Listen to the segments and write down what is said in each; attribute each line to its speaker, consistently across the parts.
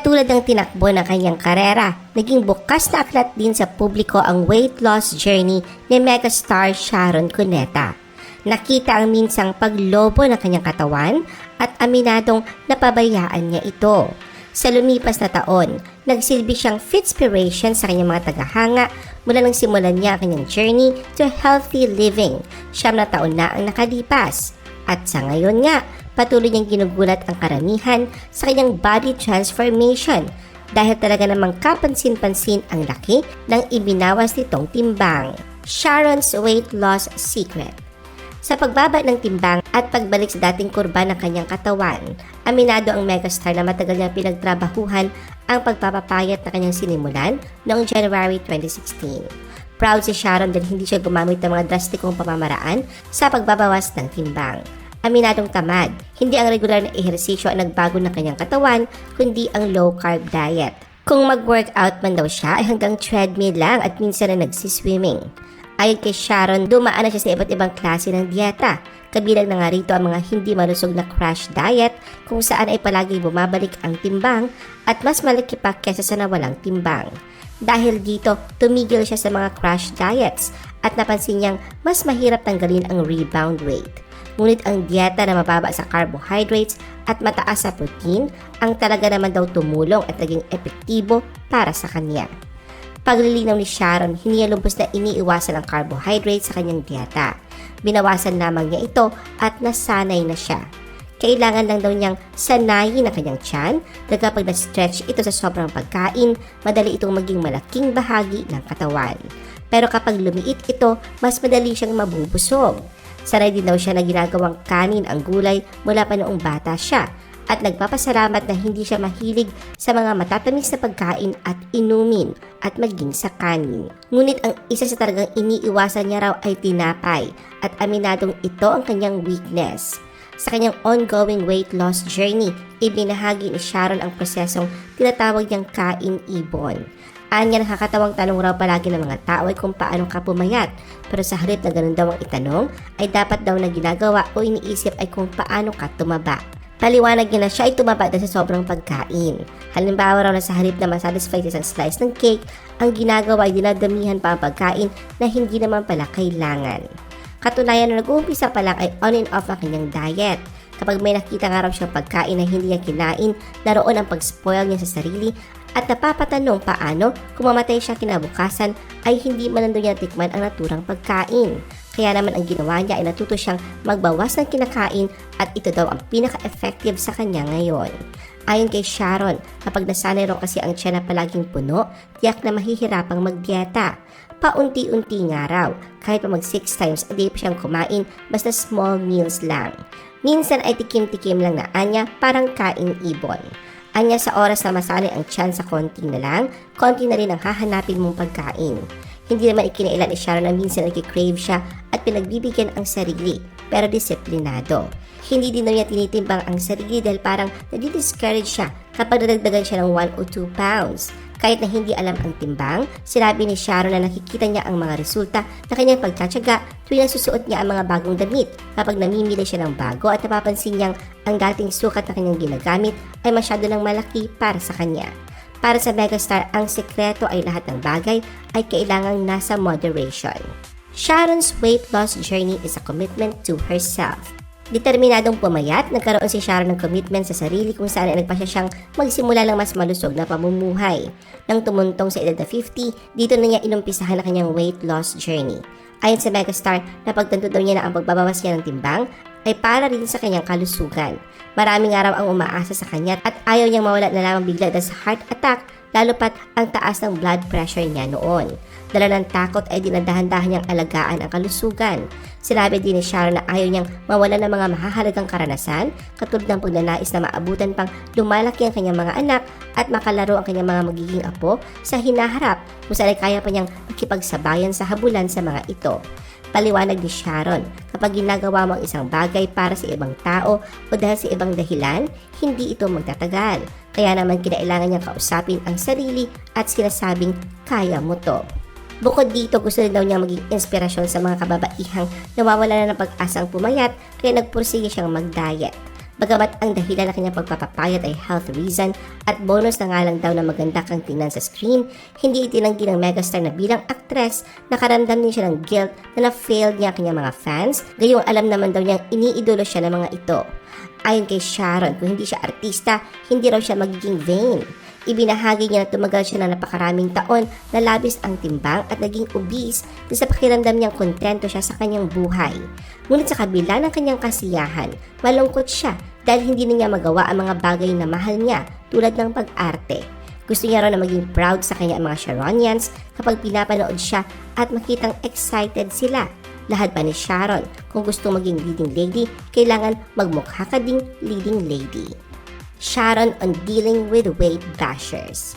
Speaker 1: Katulad ng tinakbo ng kanyang karera, naging bukas na aklat din sa publiko ang weight loss journey ni megastar Sharon Cuneta. Nakita ang minsang paglobo ng kanyang katawan at aminadong napabayaan niya ito. Sa lumipas na taon, nagsilbi siyang fitspiration sa kanyang mga tagahanga mula nang simulan niya ang kanyang journey to healthy living. 7 na taon na ang nakalipas. At sa ngayon nga, patuloy niyang ginugulat ang karamihan sa kanyang body transformation dahil talaga namang kapansin-pansin ang laki ng ibinawas nitong timbang. Sharon's weight loss secret. Sa pagbaba ng timbang at pagbalik sa dating kurba ng kanyang katawan, aminado ang megastar na matagal niyang pinagtrabahuhan ang pagpapapayat na kanyang sinimulan noong January 2016. Proud si Sharon dahil hindi siya gumamit ng mga drastikong pamamaraan sa pagbabawas ng timbang. Aminadong tamad, hindi ang regular na ehersisyo ang nagbago ng kanyang katawan, kundi ang low-carb diet. Kung mag-workout man daw siya ay hanggang treadmill lang at minsan na nagsiswimming. Ayon kay Sharon, dumaan na siya sa iba't ibang klase ng dieta. Kabilang na nga rito ang mga hindi malusog na crash diet kung saan ay palagi bumabalik ang timbang at mas malaki pa kesa sa nawalang timbang. Dahil dito, tumigil siya sa mga crash diets at napansin niyang mas mahirap tanggalin ang rebound weight. Ngunit ang dieta na mababa sa carbohydrates at mataas sa protein ang talaga naman daw tumulong at naging epektibo para sa kanya. Paglilinaw ni Sharon, hindi niya lubos na iniiwasan ang carbohydrates sa kanyang dieta. Binawasan lamang niya ito at nasanay na siya. Kailangan lang daw niyang sanayin ang kanyang tiyan na kapag na-stretch ito sa sobrang pagkain, madali itong maging malaking bahagi ng katawan. Pero kapag lumiit ito, mas madali siyang mabubusog. Sanay din daw siya na ginagawang kanin ang gulay mula pa noong bata siya at nagpapasalamat na hindi siya mahilig sa mga matatamis na pagkain at inumin at maging sa kanin. Ngunit ang isa sa talagang iniiwasan niya raw ay tinapay at aminadong ito ang kanyang weakness. Sa kanyang ongoing weight loss journey, ibinahagi ni Sharon ang prosesong tinatawag niyang kain-ibon. Anya nakakatawang tanong raw palagi ng mga tao ay kung paano ka pumayat, pero sa halip na ganun daw ang itanong, ay dapat daw na ginagawa o iniisip ay kung paano ka tumaba. Paliwanag niya na siya ay tumaba dahil sa sobrang pagkain. Halimbawa raw na sa halip na masatisfy sa isang slice ng cake, ang ginagawa ay dinadamihan pa ang pagkain na hindi naman pala kailangan. Katunayan na nag-uumpisa pa lang ay on and off ang kanyang diet. Kapag may nakita nga raw siyang pagkain na hindi niya kinain, naroon ang pag-spoil niya sa sarili at napapatanong paano kung mamatay siya kinabukasan ay hindi man nandun niya tikman ang naturang pagkain. Kaya naman ang ginawa niya ay natuto siyang magbawas ng kinakain at ito daw ang pinaka-effective sa kanya ngayon. Ayon kay Sharon, kapag nasanay raw kasi ang tiyan na palaging puno, tiyak na mahihirapang magdieta. Paunti-unti nga raw, kahit pa mag 6 times a day pa siyang kumain, basta small meals lang. Minsan ay tikim-tikim lang na anya, parang kain-ibon. Anya sa oras na masanay ang tiyan sa konti na lang, konti na rin ang hahanapin mong pagkain. Hindi naman ikinailan ni Sharon na minsan nag-crave siya at pinagbibigyan ang sarili, pero disiplinado. Hindi din niya tinitimbang ang sarili dahil parang nadi-discourage siya kapag nadagdagan siya ng 1 o 2 pounds. Kahit na hindi alam ang timbang, sinabi ni Sharon na nakikita niya ang mga resulta na kanyang pagtsatsaga tuwing nasusuot niya ang mga bagong damit. Kapag namimili siya ng bago at napapansin niyang ang dating sukat na kanyang ginagamit ay masyado ng malaki para sa kanya. Para sa megastar, ang sekreto ay lahat ng bagay ay kailangang nasa moderation. Sharon's weight loss journey is a commitment to herself. Determinadong pumayat, nagkaroon si Sharon ng commitment sa sarili kung saan ay nagpasya siyang magsimula ng mas malusog na pamumuhay. Nang tumuntong sa edad na 50, dito na niya inumpisahan ang kanyang weight loss journey. Ayon sa megastar, napagtanto daw niya na ang pagbabawas niya ng timbang ay para rin sa kanyang kalusugan. Maraming araw ang umaasa sa kanya at ayaw niyang mawala na lamang bigla dahil sa heart attack, lalo pat ang taas ng blood pressure niya noon. Dala ng takot ay dinadahan-dahan niyang alagaan ang kalusugan. Sinabi din ni Sharon na ayaw niyang mawala ng mga mahahalagang karanasan katulad ng pagnanais na maabutan pang lumalaki ang kanyang mga anak at makalaro ang kanyang mga magiging apo sa hinaharap kung saan ay kaya pa niyang makipagsabayan sa habulan sa mga ito. Paliwanag ni Sharon, kapag ginagawa mo ang isang bagay para sa ibang tao o dahil sa ibang dahilan, hindi ito magtatagal. Kaya naman kinailangan niyang kausapin ang sarili at sinasabing kaya mo to. Bukod dito, gusto rin daw niya maging inspirasyon sa mga kababaihang nawawala na ng pag-asang pumayat kaya nagpursige siyang mag-diet. Bagamat ang dahilan ng kanyang pagpapapayat ay health reason at bonus na nga lang daw na maganda kang tingnan sa screen, hindi itinanggi ng megastar na bilang aktres, nakaramdam din siya ng guilt na na-failed niya ang kanyang mga fans, gayong alam naman daw niyang iniidolo siya ng mga ito. Ayon kay Sharon, kung hindi siya artista, hindi raw siya magiging vain. Ibinahagi niya na tumagal siya na napakaraming taon na labis ang timbang at naging obese dahil sa pakiramdam niyang kontento siya sa kanyang buhay. Ngunit sa kabila ng kanyang kasiyahan, malungkot siya dahil hindi na niya magawa ang mga bagay na mahal niya tulad ng pag-arte. Gusto niya raw na maging proud sa kanya ang mga Sharonians kapag pinapanood siya at makitang excited sila. Lahat pa ni Sharon, kung gusto maging leading lady, kailangan magmukha ka ding leading lady. Sharon on dealing with weight bashers.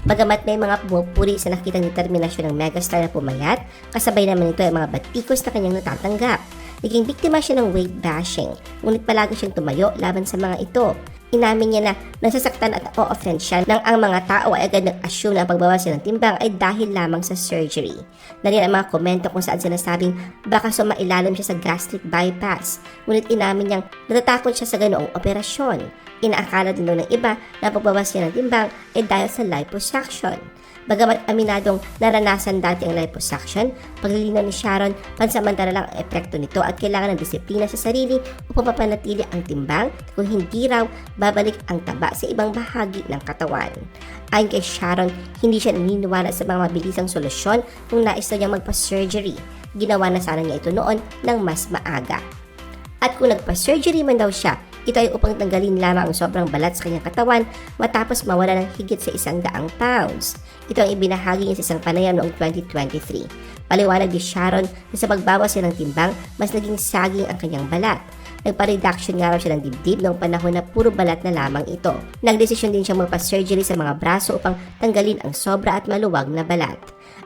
Speaker 1: Bagamat may mga pumupuri sa nakitang determinasyon ng megastar na pumayat, kasabay naman ito ay mga batikos na kanyang natatanggap. Naging biktima siya ng weight bashing, ngunit palagi siyang tumayo laban sa mga ito. Inamin niya na nasasaktan at o-offend siya nang ang mga tao ay agad nag-assume na ang pagbawas niya ng timbang ay dahil lamang sa surgery. Nariyan ang mga komento kung saan sinasabing baka sumailalim siya sa gastric bypass, ngunit inamin niyang natatakot siya sa ganoong operasyon. Inaakala din daw ng iba na pagbawas niya ng timbang ay dahil sa liposuction. Bagamat aminadong naranasan dati ang liposuction, paglilinaw ni Sharon, pansamantala lang ang epekto nito at kailangan ng disiplina sa sarili upang mapanatili ang timbang, kung hindi raw babalik ang taba sa ibang bahagi ng katawan. Ayon kay Sharon, hindi siya naniniwala sa mga mabilisang solusyon kung nais na niyang magpa-surgery. Ginawa na sana niya ito noon ng mas maaga. At kung nagpa-surgery man daw siya, ito ay upang tanggalin lamang ang sobrang balat sa kanyang katawan matapos mawala ng higit sa 100 pounds. Ito ang ibinahagi niya sa isang panayam noong 2023. Paliwanag ni Sharon na sa pagbawas niya ng timbang, mas naging saging ang kanyang balat. Nagpa-reduction nga raw siya ng dibdib noong panahon na puro balat na lamang ito. Nagdesisyon din siyang magpa-surgery sa mga braso upang tanggalin ang sobra at maluwag na balat.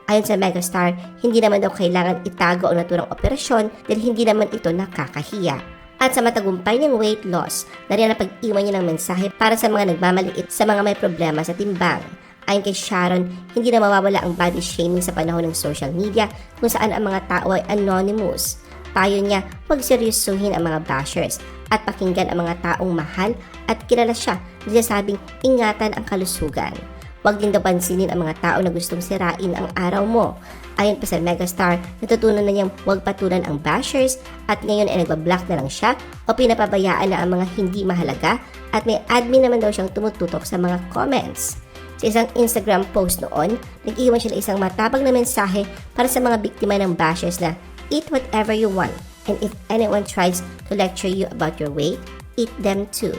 Speaker 1: Ayon sa megastar, hindi naman daw kailangan itago ang naturang operasyon dahil hindi naman ito nakakahiya. At sa matagumpay niyang weight loss, nariyan ang pag-iwan niya ng mensahe para sa mga nagmamaliit sa mga may problema sa timbang. Ayon kay Sharon, hindi na mawawala ang body shaming sa panahon ng social media kung saan ang mga tao ay anonymous. Payo niya, huwag seryosohin ang mga bashers at pakinggan ang mga taong mahal at kilala siya na sabing ingatan ang kalusugan. Huwag din daw pansinin ang mga tao na gustong sirain ang araw mo. Ayon pa sa megastar, natutunan na niyang huwag patulan ang bashers at ngayon ay nagbablock na lang siya o pinapabayaan na ang mga hindi mahalaga at may admin naman daw siyang tumututok sa mga comments. Sa isang Instagram post noon, nag-iwan siya ng isang matapang na mensahe para sa mga biktima ng bashers na eat whatever you want and if anyone tries to lecture you about your weight, eat them too.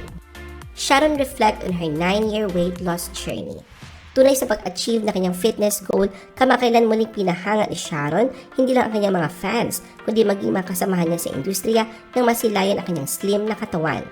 Speaker 1: Sharon reflect on her 9-year weight loss journey. Tunay sa pag-achieve na kanyang fitness goal, kamakailan muling pinahanga ni Sharon hindi lang ang kanyang mga fans, kundi maging mga kasamahan niya sa industriya nang masilayan ang kanyang slim na katawan.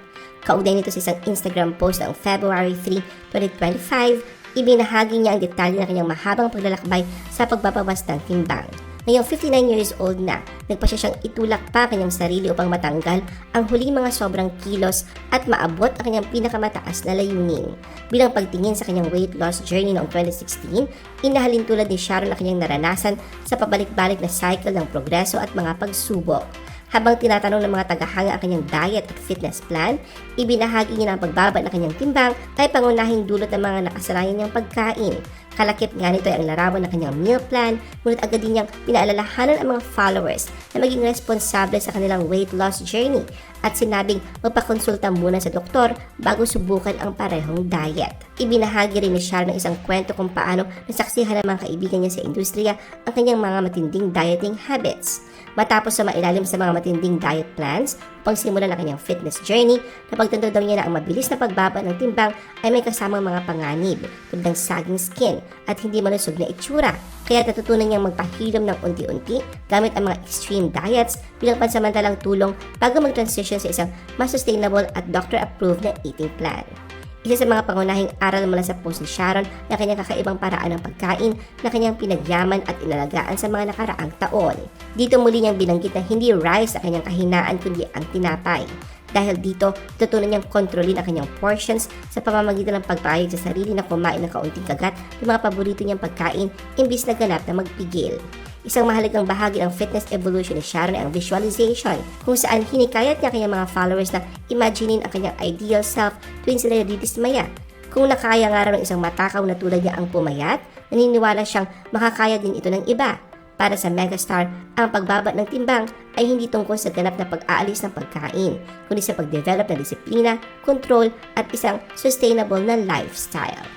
Speaker 1: Kaugnay nito sa isang Instagram post noong February 3, 2025, ibinahagi niya ang detalye ng kanyang mahabang paglalakbay sa pagbabawas ng timbang. Ngayong 59 years old na, nagpasya siyang itulak pa kanyang sarili upang matanggal ang huling mga sobrang kilos at maabot ang kanyang pinakamataas na layunin. Bilang pagtingin sa kanyang weight loss journey noong 2016, inahalin tulad ni Sharon ang kanyang naranasan sa pabalik-balik na cycle ng progreso at mga pagsubok. Habang tinatanong ng mga tagahanga ang kanyang diet at fitness plan, ibinahagi niya na ang pagbaba ng kanyang timbang ay pangunahing dulot ng mga nakasanayan niyang pagkain. Kalakip nga nito ay ang larawan ng kanyang meal plan, ngunit agad din niyang pinaalalahanan ang mga followers na maging responsable sa kanilang weight loss journey at sinabing magpakonsulta muna sa doktor bago subukan ang parehong diet. Ibinahagi rin ni Sharon ng isang kwento kung paano nasaksihan ng mga kaibigan niya sa industriya ang kanyang mga matinding dieting habits. Matapos sa mailalim sa mga matinding diet plans upang simulan ang kanyang fitness journey, napagtanto daw niya na ang mabilis na pagbaba ng timbang ay may kasamang mga panganib tulad ng saging skin at hindi malusog na itsura. Kaya natutunan niyang magpahilom ng unti-unti gamit ang mga extreme diets bilang pansamantalang tulong bago mag-transition sa isang mas sustainable at doctor-approved na eating plan. Isa sa mga pangunahing aral mula sa post ni Sharon na kanyang kakaibang paraan ng pagkain na kanyang pinagyaman at inalagaan sa mga nakaraang taon. Dito muli niyang binanggit na hindi rice ang kanyang kahinaan kundi ang tinapay. Dahil dito, tutunan niyang kontrolin ang kanyang portions sa pamamagitan ng pagpayag sa sarili na kumain ng kaunting kagat ng mga paborito niyang pagkain imbis na ganap na magpigil. Isang mahalagang bahagi ng fitness evolution ni Sharon ay ang visualization, kung saan hinikayat niya kanyang mga followers na imaginein ang kanyang ideal self tuwing sila nadidismaya. Kung nakaya nga raw ng isang matakaw na tulad niya ang pumayat, naniniwala siyang makakaya din ito ng iba. Para sa megastar, ang pagbaba ng timbang ay hindi tungkol sa ganap na pag-aalis ng pagkain, kundi sa pag-develop ng disiplina, control at isang sustainable na lifestyle.